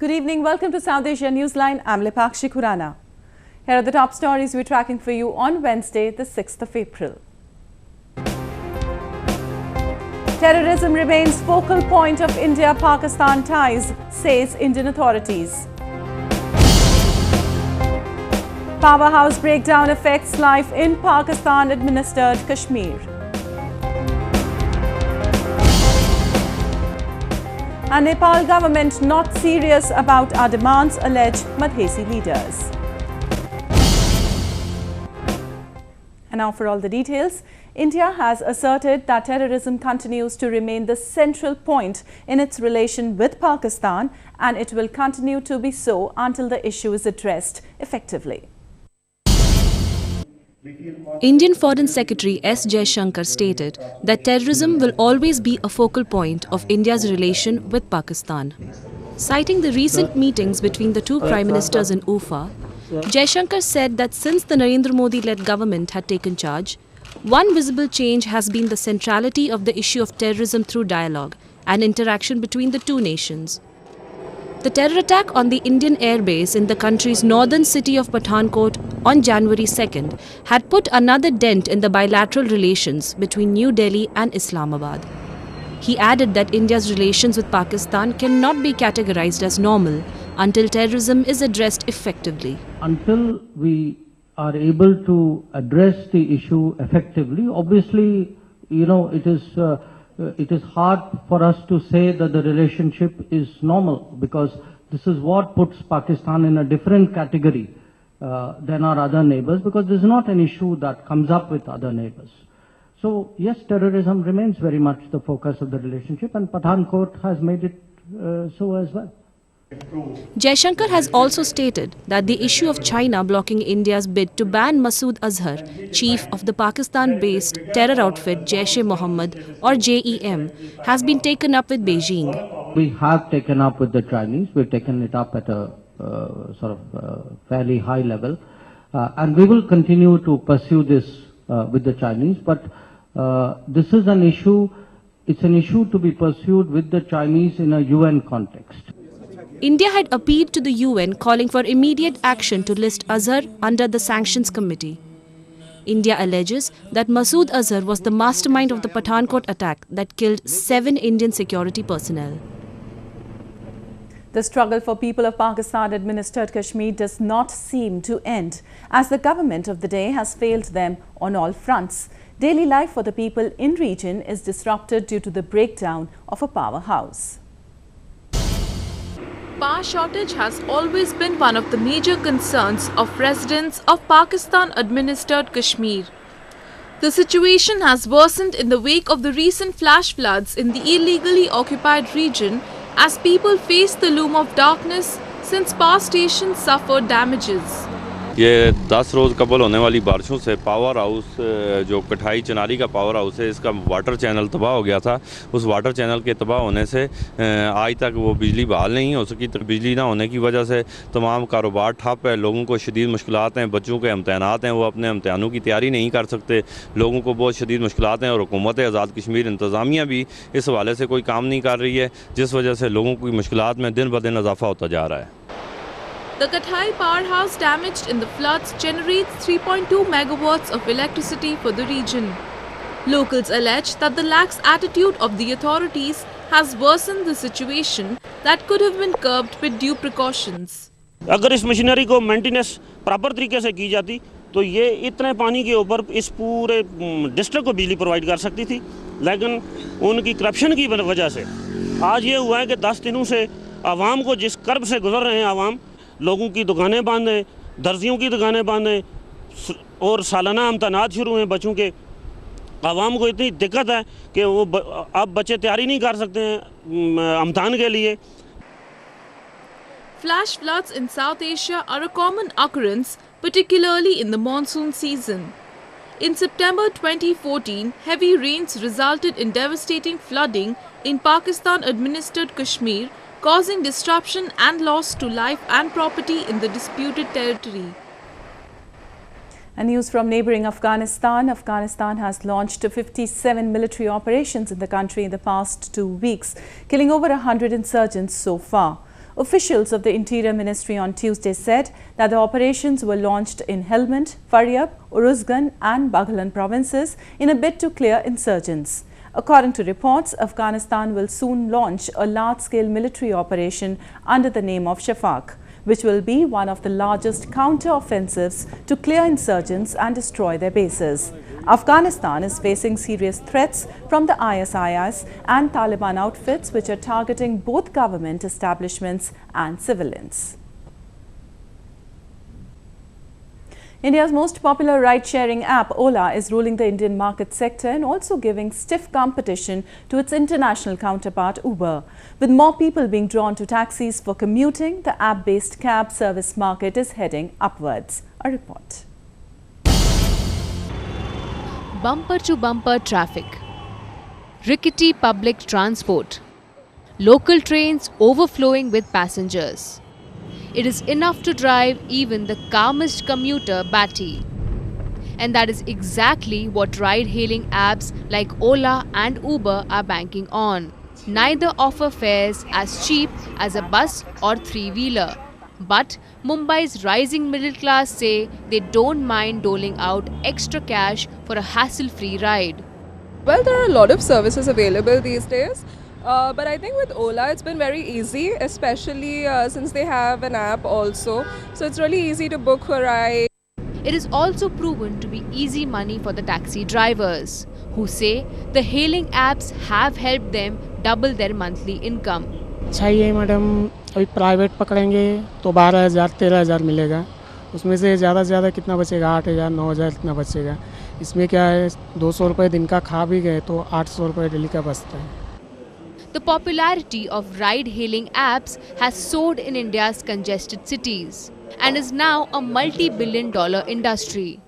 Good evening. Welcome to South Asia Newsline. I'm Lipakshi Khurana. Here are the top stories we're tracking for you on Wednesday, the 6th of April. Terrorism remains focal point of India-Pakistan ties, says Indian authorities. Powerhouse breakdown affects life in Pakistan-administered Kashmir. And Nepal government not serious about our demands, allege Madhesi leaders. And now for all the details. India has asserted that terrorism continues to remain the central point in its relation with Pakistan, and it will continue to be so until the issue is addressed effectively. Indian Foreign Secretary S. Jaishankar stated that terrorism will always be a focal point of India's relation with Pakistan. Citing the recent meetings between the two prime ministers in Ufa, Jaishankar said that since the Narendra Modi-led government had taken charge, one visible change has been the centrality of the issue of terrorism through dialogue and interaction between the two nations. The terror attack on the Indian airbase in the country's northern city of Pathankot on January 2nd had put another dent in the bilateral relations between New Delhi and Islamabad. He added that India's relations with Pakistan cannot be categorized as normal until terrorism is addressed effectively. Until we are able to address the issue effectively, obviously, it is hard for us to say that the relationship is normal, because this is what puts Pakistan in a different category than our other neighbors, because this is not an issue that comes up with other neighbors. So yes, terrorism remains very much the focus of the relationship, and Pathankot has made it so as well. Jaishankar has also stated that the issue of China blocking India's bid to ban Masood Azhar, chief of the Pakistan-based terror outfit Jaish-e-Mohammed or JEM, has been taken up with Beijing. We have taken up with the Chinese. We've taken it up at a fairly high level, and we will continue to pursue this with the Chinese. But this is an issue. It's an issue to be pursued with the Chinese in a UN context. India had appealed to the UN calling for immediate action to list Azhar under the Sanctions Committee. India alleges that Masood Azhar was the mastermind of the Pathankot attack that killed 7 Indian security personnel. The struggle for people of Pakistan-administered Kashmir does not seem to end, as the government of the day has failed them on all fronts. Daily life for the people in region is disrupted due to the breakdown of a powerhouse. Power shortage has always been one of the major concerns of residents of Pakistan-administered Kashmir. The situation has worsened in the wake of the recent flash floods in the illegally occupied region, as people face the loom of darkness since power stations suffered damages. ये 10 रोज़ कबल होने वाली बारिशों से power house जो कठाई चनारी का power house है, इसका वाटर चैनल तबाह हो गया था। उस वाटर चैनल के तबाह होने से आज तक वो बिजली बहाल नहीं हो सकी। तो बिजली ना होने की वजह से तमाम कारोबार ठप है, लोगों को शदीद मुश्किलात हैं, बच्चों के इम्तहानात हैं, वो अपने इम्तहानों की तैयारी नहीं कर सकते, लोगों को बहुत शदीद मुश्किलात हैं। और हुकूमत आज़ाद कश्मीर इंतज़ामिया भी इस हवाले से कोई काम नहीं कर रही है, जिस वजह से लोगों की मुश्किलात में दिन ब दिन इजाफा होता जा रहा है। The Kathai powerhouse damaged in the floods generates 3.2 megawatts of electricity for the region. Locals allege that the lax attitude of the authorities has worsened the situation that could have been curbed with due precautions. अगर इस machinery को maintenance proper तरीके से की जाती तो ये इतने पानी के ऊपर इस पूरे डिस्ट्रिक्ट को बिजली प्रोवाइड कर सकती थी, लेकिन उनकी करप्शन की वजह से आज ये हुआ है कि 10 दिनों से आवाम को जिस कर्ब से गुजर रहे हैं, आवाम लोगों की दुकानें बंद हैं, दर्जियों की दुकानें बंद हैं, और सालाना इम्तहानात शुरू हैं बच्चों के। आवाम को इतनी दिक्कत है कि वो अब बच्चे तैयारी नहीं कर सकते हैं इम्तहान के लिए। Flash floods in South Asia are a common occurrence, particularly in the monsoon season. In September 2014, heavy rains resulted in devastating flooding in Pakistan-administered Kashmir, causing disruption and loss to life and property in the disputed territory. And news from neighboring Afghanistan. Afghanistan has launched 57 military operations in the country in the past 2 weeks, killing over 100 insurgents so far. Officials of the Interior Ministry on Tuesday said that the operations were launched in Helmand, Faryab, Uruzgan and Baghlan provinces in a bid to clear insurgents. According to reports, Afghanistan will soon launch a large-scale military operation under the name of Shafaq, which will be one of the largest counter-offensives to clear insurgents and destroy their bases. Afghanistan is facing serious threats from the ISIS and Taliban outfits, which are targeting both government establishments and civilians. India's most popular ride-sharing app, Ola, is ruling the Indian market sector and also giving stiff competition to its international counterpart, Uber. With more people being drawn to taxis for commuting, the app-based cab service market is heading upwards. A report. Bumper-to-bumper traffic, rickety public transport, local trains overflowing with passengers. It is enough to drive even the calmest commuter batty. And that is exactly what ride-hailing apps like Ola and Uber are banking on. Neither offer fares as cheap as a bus or three-wheeler. But Mumbai's rising middle class say they don't mind doling out extra cash for a hassle-free ride. Well, there are a lot of services available these days. But I think with Ola it's been very easy, especially since they have an app also. So it's really easy to book a ride. It is also proven to be easy money for the taxi drivers, who say the hailing apps have helped them double their monthly income. चाहिए madam, अभी private पकड़ेंगे तो 12,000 13,000 मिलेगा, उसमें से ज़्यादा से ज़्यादा कितना बचेगा? 8,000 9,000 इतना बचेगा. इसमें क्या है, 200 रुपये दिन का खा भी गए तो 800 रुपये डेली का बचता है. The popularity of ride-hailing apps has soared in India's congested cities and is now a multi-billion-dollar industry.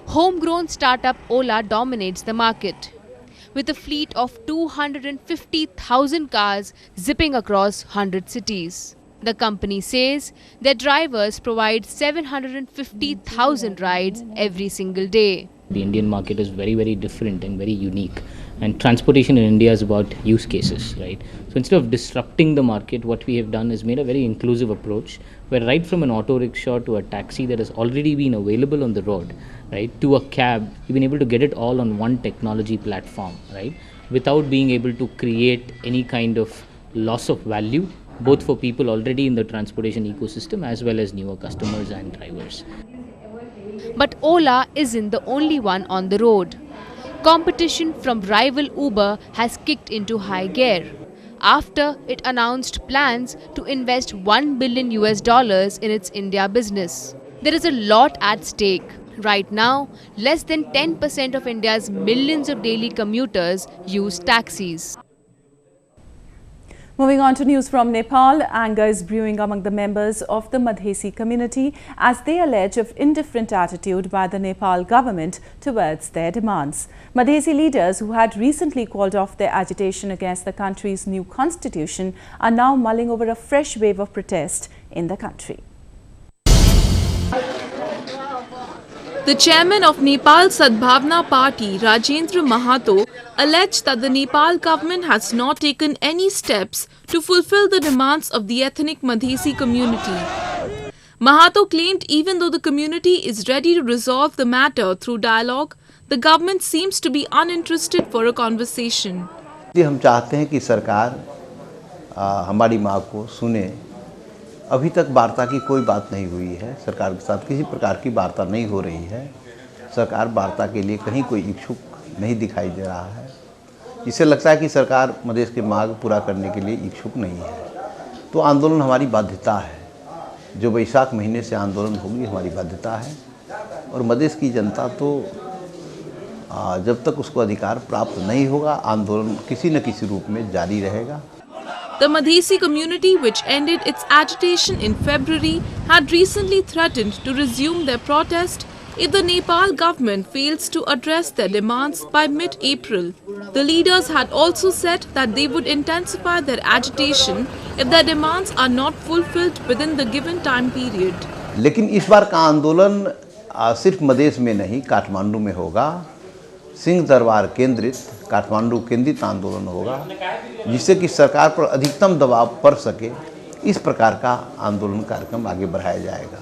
Homegrown startup Ola dominates the market, with a fleet of 250,000 cars zipping across 100 cities. The company says their drivers provide 750,000 rides every single day. The Indian market is very, very different and very unique. And transportation in India is about use cases, right? So instead of disrupting the market, what we have done is made a very inclusive approach, where right from an auto rickshaw to a taxi that has already been available on the road, right, to a cab, you've been able to get it all on one technology platform, right, without being able to create any kind of loss of value, both for people already in the transportation ecosystem as well as newer customers and drivers. But Ola isn't the only one on the road. Competition from rival Uber has kicked into high gear after it announced plans to invest $1 billion in its India business. There is a lot at stake. Right now, less than 10% of India's millions of daily commuters use taxis. Moving on to news from Nepal, anger is brewing among the members of the Madhesi community as they allege of indifferent attitude by the Nepal government towards their demands. Madhesi leaders who had recently called off their agitation against the country's new constitution are now mulling over a fresh wave of protest in the country. The chairman of Nepal Sadbhavna Party, Rajendra Mahato, alleged that the Nepal government has not taken any steps to fulfill the demands of the ethnic Madhesi community. Mahato claimed even though the community is ready to resolve the matter through dialogue, the government seems to be uninterested for a conversation. हम चाहते हैं कि सरकार हमारी मांग को सुने. अभी तक वार्ता की कोई बात नहीं हुई है. सरकार के साथ किसी प्रकार की वार्ता नहीं हो रही है. सरकार वार्ता के लिए कहीं कोई इच्छुक नहीं दिखाई दे रहा है. इससे लगता है कि सरकार मधेश की मांग पूरा करने के लिए इच्छुक नहीं है. तो आंदोलन हमारी बाध्यता है. जो वैशाख महीने से आंदोलन होगी हमारी बाध्यता है. और मधेश की जनता तो जब तक उसको अधिकार प्राप्त नहीं होगा, आंदोलन किसी न किसी रूप में जारी रहेगा. The Madhesi community, which ended its agitation in February, had recently threatened to resume their protest if the Nepal government fails to address their demands by mid-April. The leaders had also said that they would intensify their agitation if their demands are not fulfilled within the given time period. लेकिन इस बार का आंदोलन सिर्फ मधेश में नहीं, काठमांडू में होगा. सिंह दरबार केंद्रित, काठमांडू केंद्रित आंदोलन होगा, जिससे कि सरकार पर अधिकतम दबाव पड़ सके. इस प्रकार का आंदोलन कार्यक्रम आगे बढ़ाया जाएगा।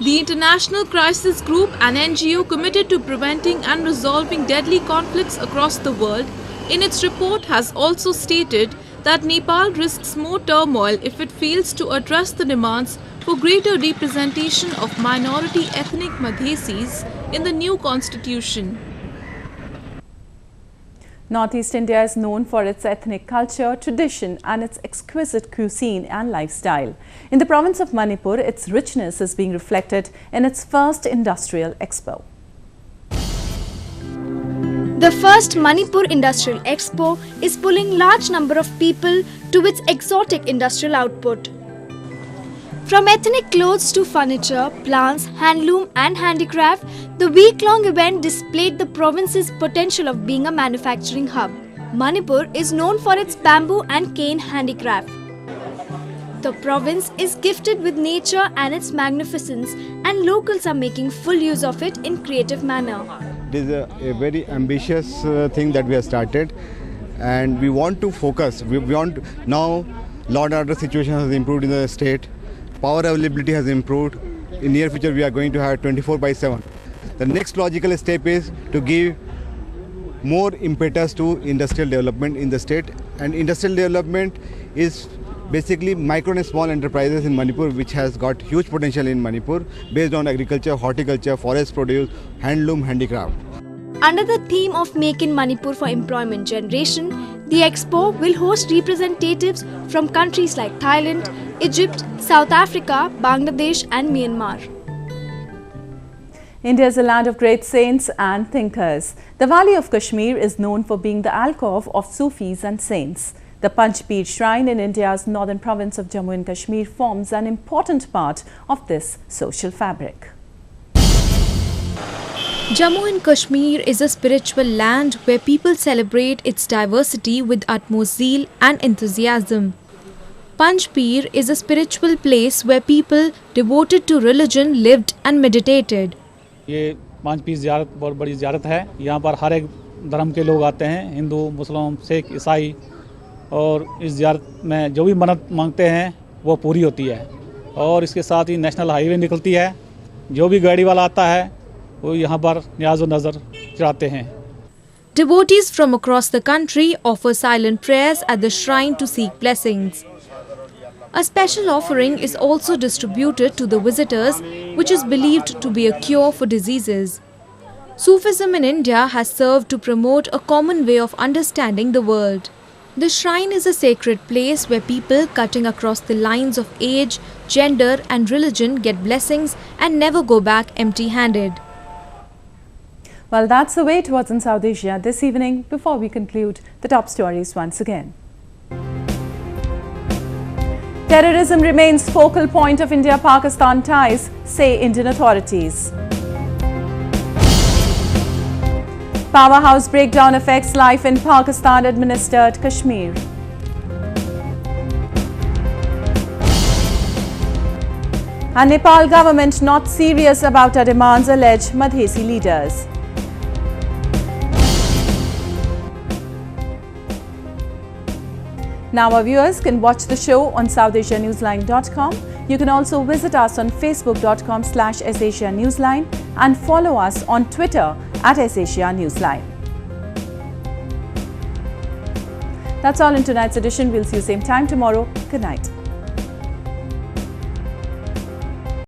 The International Crisis Group, an NGO committed to preventing and resolving deadly conflicts across the world, in its report has also stated that Nepal risks more turmoil if it fails to address the demands for greater representation of minority ethnic Madhesis in the new constitution. Northeast India is known for its ethnic culture, tradition and its exquisite cuisine and lifestyle. In the province of Manipur, its richness is being reflected in its first industrial expo. The first Manipur Industrial Expo is pulling large number of people to its exotic industrial output. From ethnic clothes to furniture, plants, handloom and handicraft, the week-long event displayed the province's potential of being a manufacturing hub. Manipur is known for its bamboo and cane handicraft. The province is gifted with nature and its magnificence, and locals are making full use of it in creative manner. It is a very ambitious thing that we have started, and we want to focus. We want now law and order situation has improved in the state. Power availability has improved. In near future, we are going to have 24/7. The next logical step is to give more impetus to industrial development in the state, and industrial development is basically micro and small enterprises in Manipur, which has got huge potential in Manipur based on agriculture, horticulture, forest produce, handloom, handicraft. Under the theme of Make in Manipur for Employment Generation, the expo will host representatives from countries like Thailand, Egypt, South Africa, Bangladesh and Myanmar. India is a land of great saints and thinkers. The Valley of Kashmir is known for being the alcove of Sufis and saints. The Poonch shrine in India's northern province of Jammu and Kashmir forms an important part of this social fabric. Jammu and Kashmir is a spiritual land where people celebrate its diversity with utmost zeal and enthusiasm. Poonch is a spiritual place where people devoted to religion lived and meditated. ये पांच पीर ज़ियारत बहुत बड़ी ज़ियारत है। यहाँ पर हर एक धर्म के लोग आते हैं, हिंदू, मुस्लिम, सिख, ईसाई, और इस ज़ियारत में जो भी मन्नत मांगते हैं वो पूरी होती है। और इसके साथ ही नेशनल हाईवे निकलती है, जो भी गाड़ी वाला आता है वो यहाँ पर न्याज़ नज़र चढ़ाते हैं। Devotees from across the country offer silent prayers at the shrine to seek blessings. A special offering is also distributed to the visitors, which is believed to be a cure for diseases. Sufism in India has served to promote a common way of understanding the world. The shrine is a sacred place where people cutting across the lines of age, gender and religion get blessings and never go back empty-handed. Well, that's the way it was in South Asia this evening. Before we conclude, the top stories once again. Terrorism remains focal point of India-Pakistan ties, say Indian authorities. Powerhouse breakdown affects life in Pakistan-administered Kashmir. And Nepal government not serious about our demands, allege Madhesi leaders. Now our viewers can watch the show on SouthAsiaNewsline.com. You can also visit us on Facebook.com/SAsiaNewsline and follow us on Twitter @SAsiaNewsline. That's all in tonight's edition. We'll see you same time tomorrow. Good night.